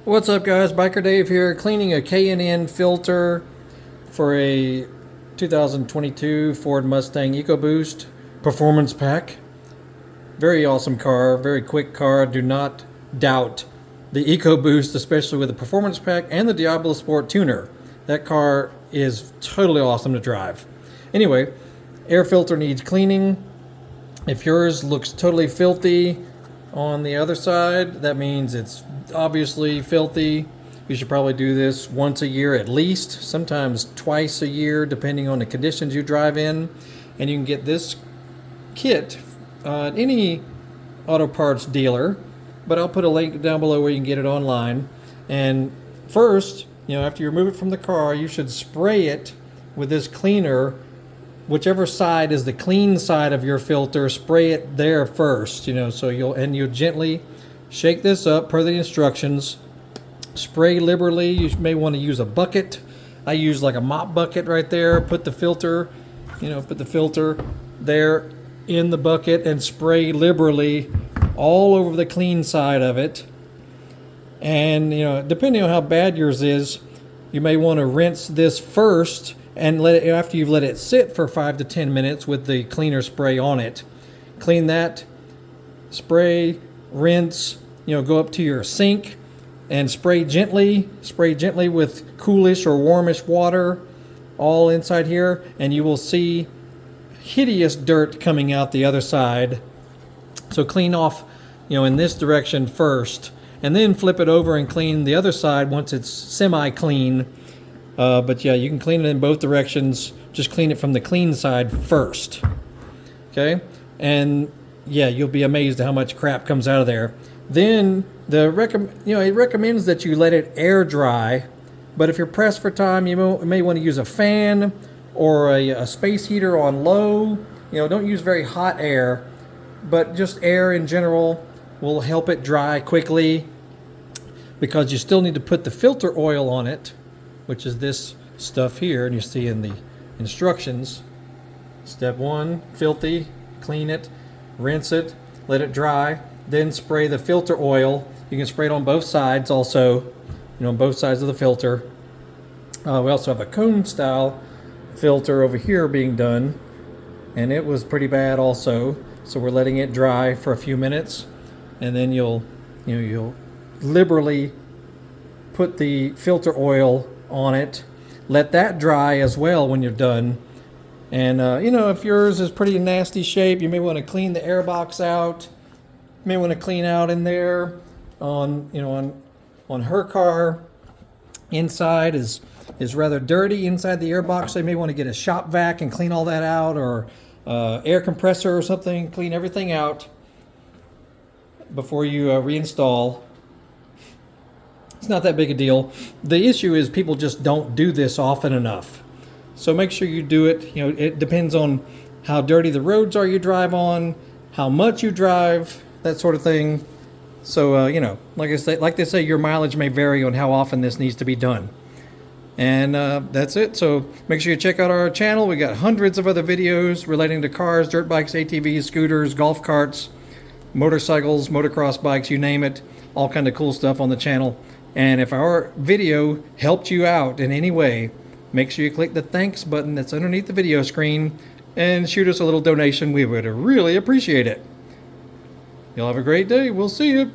What's up, guys? Biker Dave here, cleaning a K&N filter for a 2022 Ford Mustang EcoBoost Performance Pack. Very awesome car, very quick car. Do not doubt the EcoBoost, especially with the Performance Pack and the Diablo Sport tuner. That car is totally awesome to drive. Anyway, air filter needs cleaning. If yours looks totally filthy on the other side, that means it's obviously filthy. You should probably do this once a year at least, sometimes twice a year depending on the conditions you drive in. And you can get this kit at any auto parts dealer, but I'll put a link down below where you can get it online. And first, after you remove it from the car, you should spray it with this cleaner. Whichever side is the clean side of your filter, spray it there first, so you'll gently shake this up per the instructions. Spray liberally. You may want to use a bucket. I use like a mop bucket right there. Put the filter there in the bucket and spray liberally all over the clean side of it. And depending on how bad yours is, you may want to rinse this first and after you've let it sit for 5 to 10 minutes with the cleaner spray on it. Clean that, spray, rinse, go up to your sink and spray gently with coolish or warmish water all inside here, and you will see hideous dirt coming out the other side. So clean off, in this direction first, and then flip it over and clean the other side once it's semi-clean. But yeah, you can clean it in both directions. Just clean it from the clean side first. Okay? And yeah, you'll be amazed at how much crap comes out of there. Then it recommends that you let it air dry. But if you're pressed for time, you may want to use a fan or a space heater on low. Don't use very hot air, but just air in general will help it dry quickly, because you still need to put the filter oil on it, which is this stuff here, and you see in the instructions. Step 1, filthy, clean it, rinse it, let it dry, then spray the filter oil. You can spray it on both sides also, on both sides of the filter. We also have a cone style filter over here being done, and it was pretty bad also. So we're letting it dry for a few minutes, and then you'll liberally put the filter oil on it. Let that dry as well when you're done. And if yours is pretty nasty shape, you may want to clean the air box out. You may want to clean out in there on her car. Inside is rather dirty inside the air box, so you may want to get a shop vac and clean all that out, or air compressor or something. Clean everything out before you reinstall. It's not that big a deal. The issue is people just don't do this often enough. So make sure you do it. It depends on how dirty the roads are you drive on, how much you drive, that sort of thing. So, like they say, your mileage may vary on how often this needs to be done. And that's it. So make sure you check out our channel. We got hundreds of other videos relating to cars, dirt bikes, ATVs, scooters, golf carts, motorcycles, motocross bikes, you name it. All kind of cool stuff on the channel. And if our video helped you out in any way, make sure you click the thanks button that's underneath the video screen and shoot us a little donation. We would really appreciate it. Y'all have a great day. We'll see you.